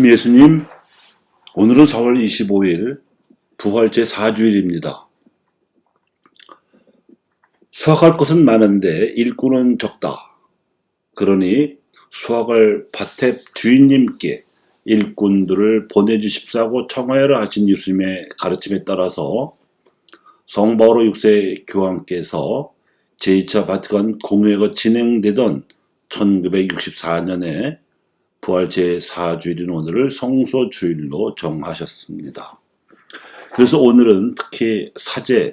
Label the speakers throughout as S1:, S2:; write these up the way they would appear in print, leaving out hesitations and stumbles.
S1: 예수님, 오늘은 4월 25일 부활 제4주일입니다. 수확할 것은 많은데 일꾼은 적다. 그러니 수확을 밭의 주인님께 일꾼들을 보내주십사고 청하여라 하신 예수님의 가르침에 따라서 성 바오로 6세 교황께서 제2차 바티칸 공회가 진행되던 1964년에 부활 제4주일인 오늘을 성소주일로 정하셨습니다. 그래서 오늘은 특히 사제,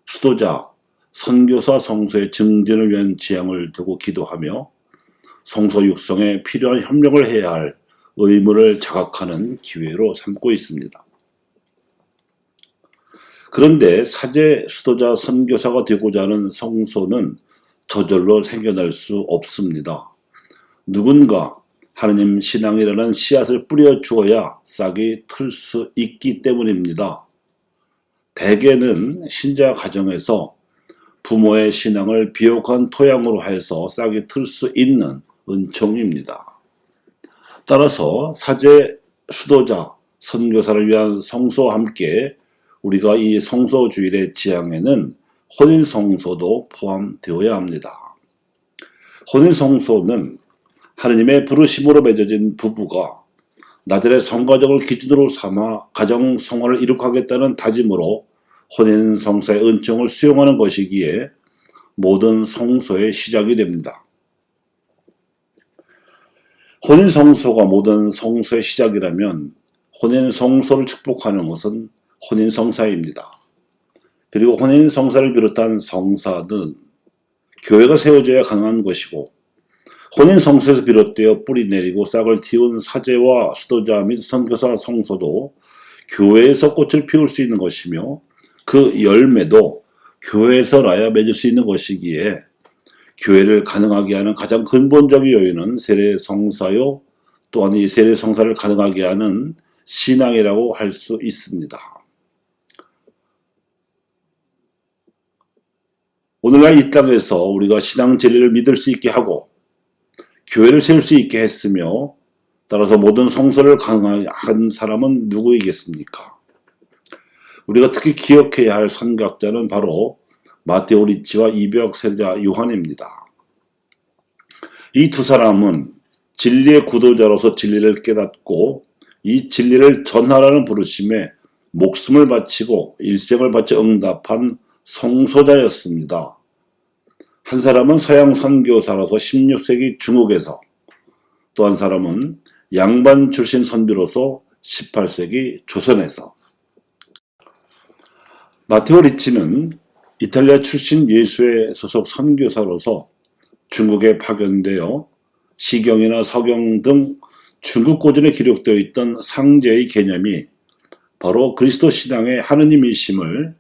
S1: 수도자, 선교사 성소의 증진을 위한 지향을 두고 기도하며 성소 육성에 필요한 협력을 해야 할 의무를 자각하는 기회로 삼고 있습니다. 그런데 사제, 수도자, 선교사가 되고자 하는 성소는 저절로 생겨날 수 없습니다. 누군가 하느님 신앙이라는 씨앗을 뿌려 주어야 싹이 틀 수 있기 때문입니다. 대개는 신자 가정에서 부모의 신앙을 비옥한 토양으로 해서 싹이 틀 수 있는 은총입니다. 따라서 사제, 수도자, 선교사를 위한 성소와 함께 우리가 이 성소주일의 지향에는 혼인성소도 포함되어야 합니다. 혼인성소는 하느님의 부르심으로 맺어진 부부가 나들의 성가정을 기준으로 삼아 가정 성화를 이룩하겠다는 다짐으로 혼인성사의 은총을 수용하는 것이기에 모든 성소의 시작이 됩니다. 혼인성소가 모든 성소의 시작이라면 혼인성소를 축복하는 것은 혼인성사입니다. 그리고 혼인성사를 비롯한 성사는 교회가 세워져야 가능한 것이고 혼인성소에서 비롯되어 뿌리 내리고 싹을 틔운 사제와 수도자 및 선교사 성소도 교회에서 꽃을 피울 수 있는 것이며 그 열매도 교회에서 나야 맺을 수 있는 것이기에 교회를 가능하게 하는 가장 근본적인 요인은 세례성사요, 또한 이 세례성사를 가능하게 하는 신앙이라고 할 수 있습니다. 오늘날 이 땅에서 우리가 신앙 진리를 믿을 수 있게 하고 교회를 세울 수 있게 했으며 따라서 모든 성소를 가능하게 한 사람은 누구이겠습니까? 우리가 특히 기억해야 할 선각자는 바로 마테오 리치와 이벽 세례자 요한입니다. 이 두 사람은 진리의 구도자로서 진리를 깨닫고 이 진리를 전하라는 부르심에 목숨을 바치고 일생을 바쳐 응답한 성소자였습니다. 한 사람은 서양 선교사로서 16세기 중국에서, 또 한 사람은 양반 출신 선비로서 18세기 조선에서. 마테오 리치는 이탈리아 출신 예수회 소속 선교사로서 중국에 파견되어 시경이나 서경 등 중국 고전에 기록되어 있던 상제의 개념이 바로 그리스도 신앙의 하느님이심을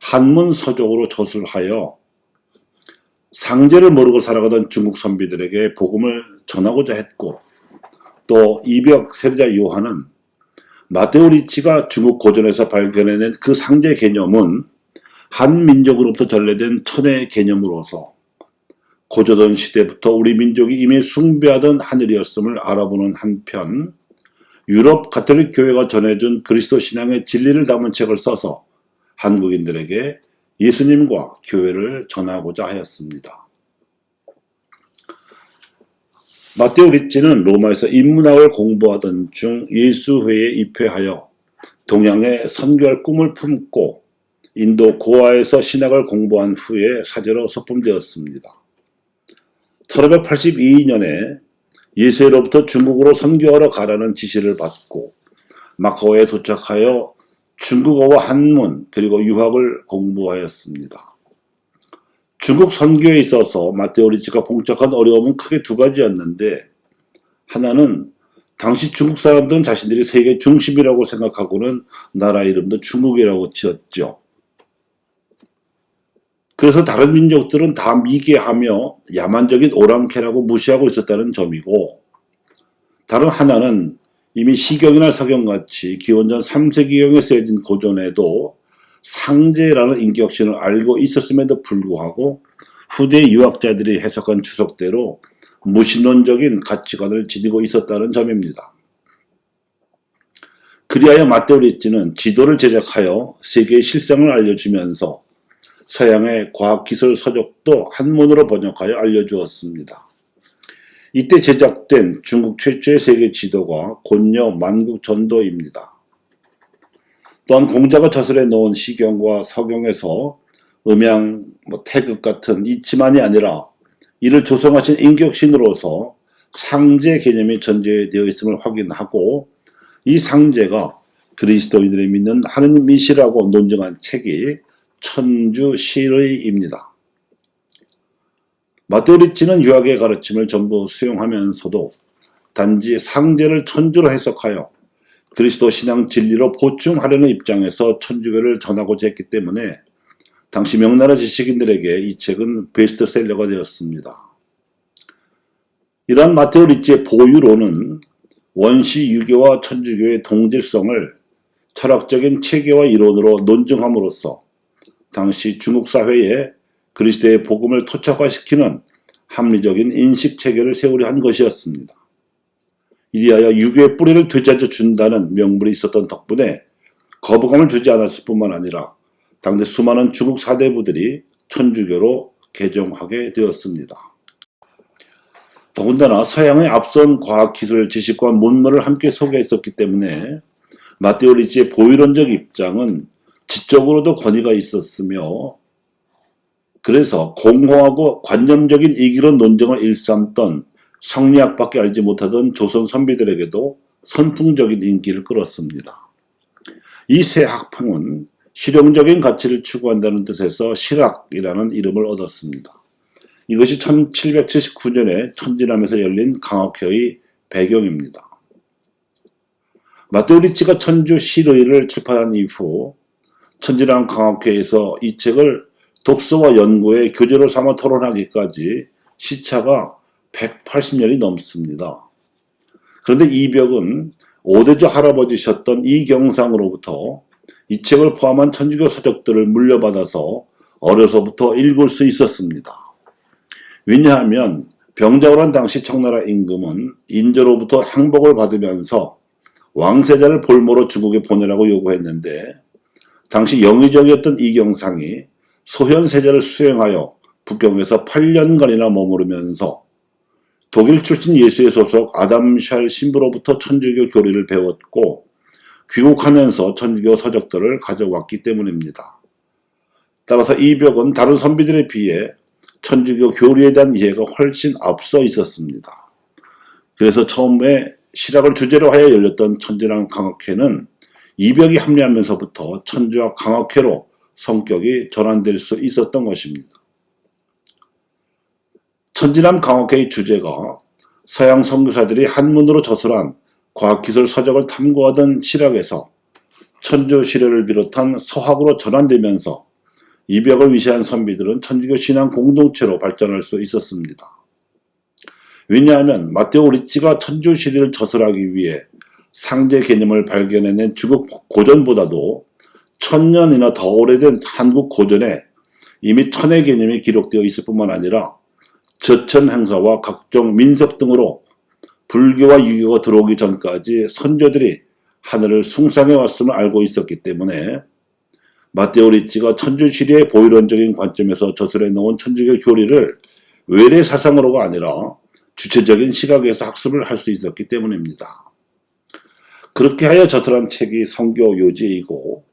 S1: 한문서적으로 저술하여 상제를 모르고 살아가던 중국 선비들에게 복음을 전하고자 했고, 또 이벽 세례자 요한은 마테오 리치가 중국 고전에서 발견해낸 그 상제 개념은 한 민족으로부터 전래된 천의 개념으로서 고조선 시대부터 우리 민족이 이미 숭배하던 하늘이었음을 알아보는 한편 유럽 가톨릭 교회가 전해준 그리스도 신앙의 진리를 담은 책을 써서 한국인들에게 예수님과 교회를 전하고자 하였습니다. 마테오 리치는 로마에서 인문학을 공부하던 중 예수회에 입회하여 동양에 선교할 꿈을 품고 인도 고아에서 신학을 공부한 후에 사제로 선품되었습니다. 1582년에 예수회로부터 중국으로 선교하러 가라는 지시를 받고 마카오에 도착하여 중국어와 한문 그리고 유학을 공부하였습니다. 중국 선교에 있어서 마테오 리치가 봉착한 어려움은 크게 두 가지였는데, 하나는 당시 중국 사람들은 자신들이 세계 중심이라고 생각하고는 나라 이름도 중국이라고 지었죠. 그래서 다른 민족들은 다 미개하며 야만적인 오랑캐라고 무시하고 있었다는 점이고, 다른 하나는 이미 시경이나 서경같이 기원전 3세기경에 쓰여진 고전에도 상제라는 인격신을 알고 있었음에도 불구하고 후대 유학자들이 해석한 주석대로 무신론적인 가치관을 지니고 있었다는 점입니다. 그리하여 마테오 리치는 지도를 제작하여 세계의 실상을 알려주면서 서양의 과학기술 서적도 한문으로 번역하여 알려주었습니다. 이때 제작된 중국 최초의 세계 지도가 곤여 만국전도입니다. 또한 공자가 저술해 놓은 시경과 서경에서 음양, 태극 같은 이치만이 아니라 이를 조성하신 인격신으로서 상제 개념이 전제되어 있음을 확인하고 이 상제가 그리스도인들이 믿는 하느님이시라고 논증한 책이 천주실의입니다. 마테오 리치는 유학의 가르침을 전부 수용하면서도 단지 상제를 천주로 해석하여 그리스도 신앙 진리로 보충하려는 입장에서 천주교를 전하고자 했기 때문에 당시 명나라 지식인들에게 이 책은 베스트셀러가 되었습니다. 이러한 마테오 리치의 보유로는 원시 유교와 천주교의 동질성을 철학적인 체계와 이론으로 논증함으로써 당시 중국 사회에 그리스도의 복음을 토착화시키는 합리적인 인식 체계를 세우려 한 것이었습니다. 이리하여 유교의 뿌리를 되찾아 준다는 명분이 있었던 덕분에 거부감을 주지 않았을 뿐만 아니라 당대 수많은 중국 사대부들이 천주교로 개종하게 되었습니다. 더군다나 서양의 앞선 과학기술 지식과 문물을 함께 소개했었기 때문에 마테오 리치의 보유론적 입장은 지적으로도 권위가 있었으며 그래서 공허하고 관념적인 이기론 논쟁을 일삼던 성리학밖에 알지 못하던 조선 선비들에게도 선풍적인 인기를 끌었습니다. 이 세 학풍은 실용적인 가치를 추구한다는 뜻에서 실학이라는 이름을 얻었습니다. 이것이 1779년에 천진암에서 열린 강학회의 배경입니다. 마테오 리치가 천주실의를 출판한 이후 천진암 강학회에서 이 책을 독서와 연구의 교재로 삼아 토론하기까지 시차가 180년이 넘습니다. 그런데 이벽은 오대조 할아버지셨던 이경상으로부터 이 책을 포함한 천주교 서적들을 물려받아서 어려서부터 읽을 수 있었습니다. 왜냐하면 병자호를 한 당시 청나라 임금은 인조로부터 항복을 받으면서 왕세자를 볼모로 중국에 보내라고 요구했는데 당시 영의정이었던 이경상이 소현세자를 수행하여 북경에서 8년간이나 머무르면서 독일 출신 예수의 소속 아담샬 신부로부터 천주교 교리를 배웠고 귀국하면서 천주교 서적들을 가져왔기 때문입니다. 따라서 이벽은 다른 선비들에 비해 천주교 교리에 대한 이해가 훨씬 앞서 있었습니다. 그래서 처음에 실학을 주제로 하여 열렸던 천진암 강학회는 이벽이 합리하면서부터 천주학 강학회로 성격이 전환될 수 있었던 것입니다. 천진암 강학회의 주제가 서양 선교사들이 한문으로 저술한 과학기술 서적을 탐구하던 실학에서 천주실의를 비롯한 서학으로 전환되면서 이벽을 위시한 선비들은 천주교 신앙 공동체로 발전할 수 있었습니다. 왜냐하면 마테오 리치가 천주실의를 저술하기 위해 상제 개념을 발견해낸 중국 고전보다도 1000년이나 더 오래된 한국 고전에 이미 천의 개념이 기록되어 있을 뿐만 아니라 저천 행사와 각종 민석 등으로 불교와 유교가 들어오기 전까지 선조들이 하늘을 숭상해 왔음을 알고 있었기 때문에 마테오 리치가 천주실의의 보이론적인 관점에서 저술해 놓은 천주교 교리를 외래 사상으로가 아니라 주체적인 시각에서 학습을 할 수 있었기 때문입니다. 그렇게 하여 저술한 책이 성교 요지이고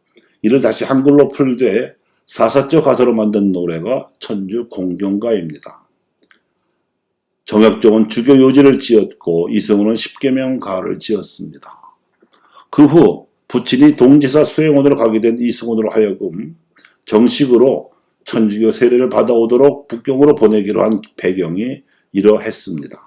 S1: 이를 다시 한글로 풀되 사사조 가사로 만든 노래가 천주 공경가입니다. 정혁종은 주교 요지를 지었고 이승우는 십계명 가를 지었습니다. 그 후 부친이 동지사 수행원으로 가게 된 이승훈으로 하여금 정식으로 천주교 세례를 받아오도록 북경으로 보내기로 한 배경이 이러했습니다.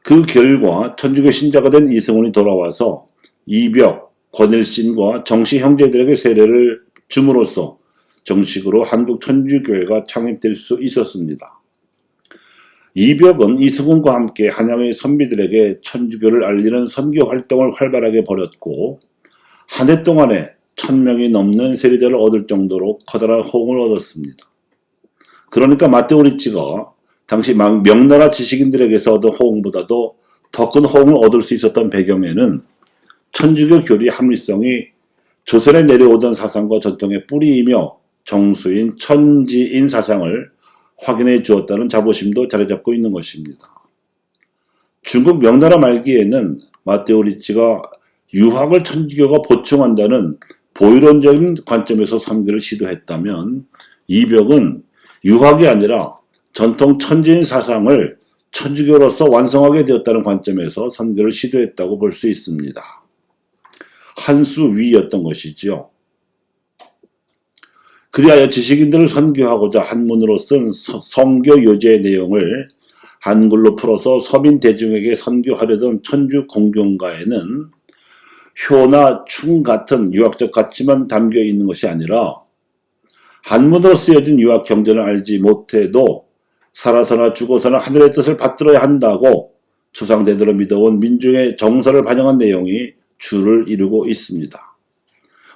S1: 그 결과 천주교 신자가 된 이승훈이 돌아와서 이벽, 권일신과 정씨 형제들에게 세례를 줌으로써 정식으로 한국 천주교회가 창립될 수 있었습니다. 이벽은 이승훈과 함께 한양의 선비들에게 천주교를 알리는 선교 활동을 활발하게 벌였고 한 해 동안에 1000명이 넘는 세례자를 얻을 정도로 커다란 호응을 얻었습니다. 그러니까 마테오 리치가 당시 명나라 지식인들에게서 얻은 호응보다도 더 큰 호응을 얻을 수 있었던 배경에는 천주교 교리 합리성이 조선에 내려오던 사상과 전통의 뿌리이며 정수인 천지인 사상을 확인해 주었다는 자부심도 자리잡고 있는 것입니다. 중국 명나라 말기에는 마테오 리치가 유학을 천주교가 보충한다는 보이론적인 관점에서 선교를 시도했다면 이벽은 유학이 아니라 전통 천지인 사상을 천주교로서 완성하게 되었다는 관점에서 선교를 시도했다고 볼 수 있습니다. 한 수 위였던 것이지요. 그리하여 지식인들을 선교하고자 한문으로 쓴 성교 요제의 내용을 한글로 풀어서 서민 대중에게 선교하려던 천주 공경가에는 효나 충 같은 유학적 가치만 담겨 있는 것이 아니라 한문으로 쓰여진 유학 경전을 알지 못해도 살아서나 죽어서나 하늘의 뜻을 받들어야 한다고 조상대대로 믿어온 민중의 정서를 반영한 내용이 주를 이루고 있습니다.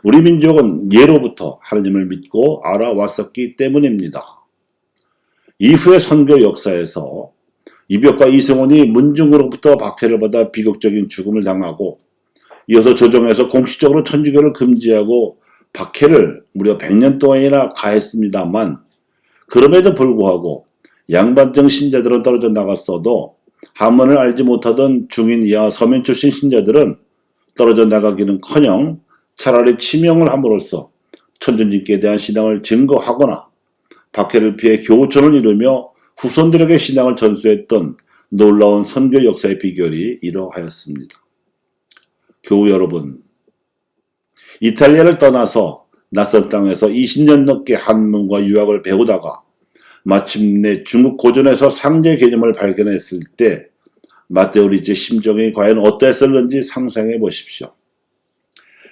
S1: 우리 민족은 예로부터 하느님을 믿고 알아왔었기 때문입니다. 이후의 선교 역사에서 이벽과 이승훈이 문중으로부터 박해를 받아 비극적인 죽음을 당하고 이어서 조정에서 공식적으로 천주교를 금지하고 박해를 무려 100년 동안이나 가했습니다만 그럼에도 불구하고 양반정 신자들은 떨어져 나갔어도 한문을 알지 못하던 중인 이하 서민 출신 신자들은 떨어져 나가기는커녕 차라리 치명을 함으로써 천주님께 대한 신앙을 증거하거나 박해를 피해 교우촌을 이루며 후손들에게 신앙을 전수했던 놀라운 선교 역사의 비결이 이러하였습니다. 교우 여러분, 이탈리아를 떠나서 낯선 땅에서 20년 넘게 한문과 유학을 배우다가 마침내 중국 고전에서 상제 개념을 발견했을 때 마테오 리치의 심정이 과연 어땠을는지 상상해 보십시오.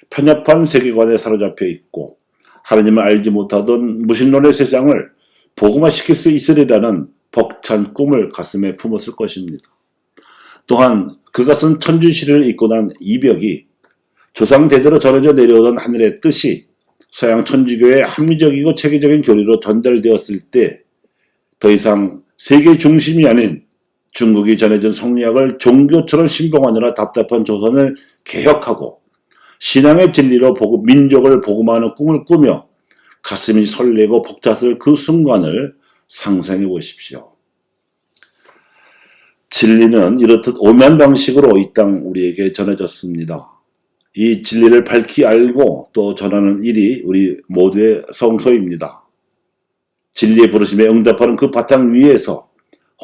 S1: 편협한 세계관에 사로잡혀 있고 하나님을 알지 못하던 무신론의 세상을 복음화시킬 수 있으리라는 벅찬 꿈을 가슴에 품었을 것입니다. 또한 그가 쓴 천주시를 읽고 난 이벽이 조상 대대로 전해져 내려오던 하늘의 뜻이 서양 천주교의 합리적이고 체계적인 교리로 전달되었을 때 더 이상 세계 중심이 아닌 중국이 전해준 성리학을 종교처럼 신봉하느라 답답한 조선을 개혁하고 신앙의 진리로 민족을 복음하는 꿈을 꾸며 가슴이 설레고 벅찼을 그 순간을 상상해 보십시오. 진리는 이렇듯 오묘한 방식으로 이 땅 우리에게 전해졌습니다. 이 진리를 밝히 알고 또 전하는 일이 우리 모두의 성소입니다. 진리의 부르심에 응답하는 그 바탕 위에서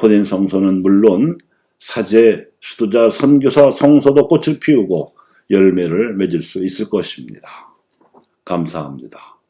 S1: 혼인 성소는 물론 사제, 수도자, 선교사, 성서도 꽃을 피우고 열매를 맺을 수 있을 것입니다. 감사합니다.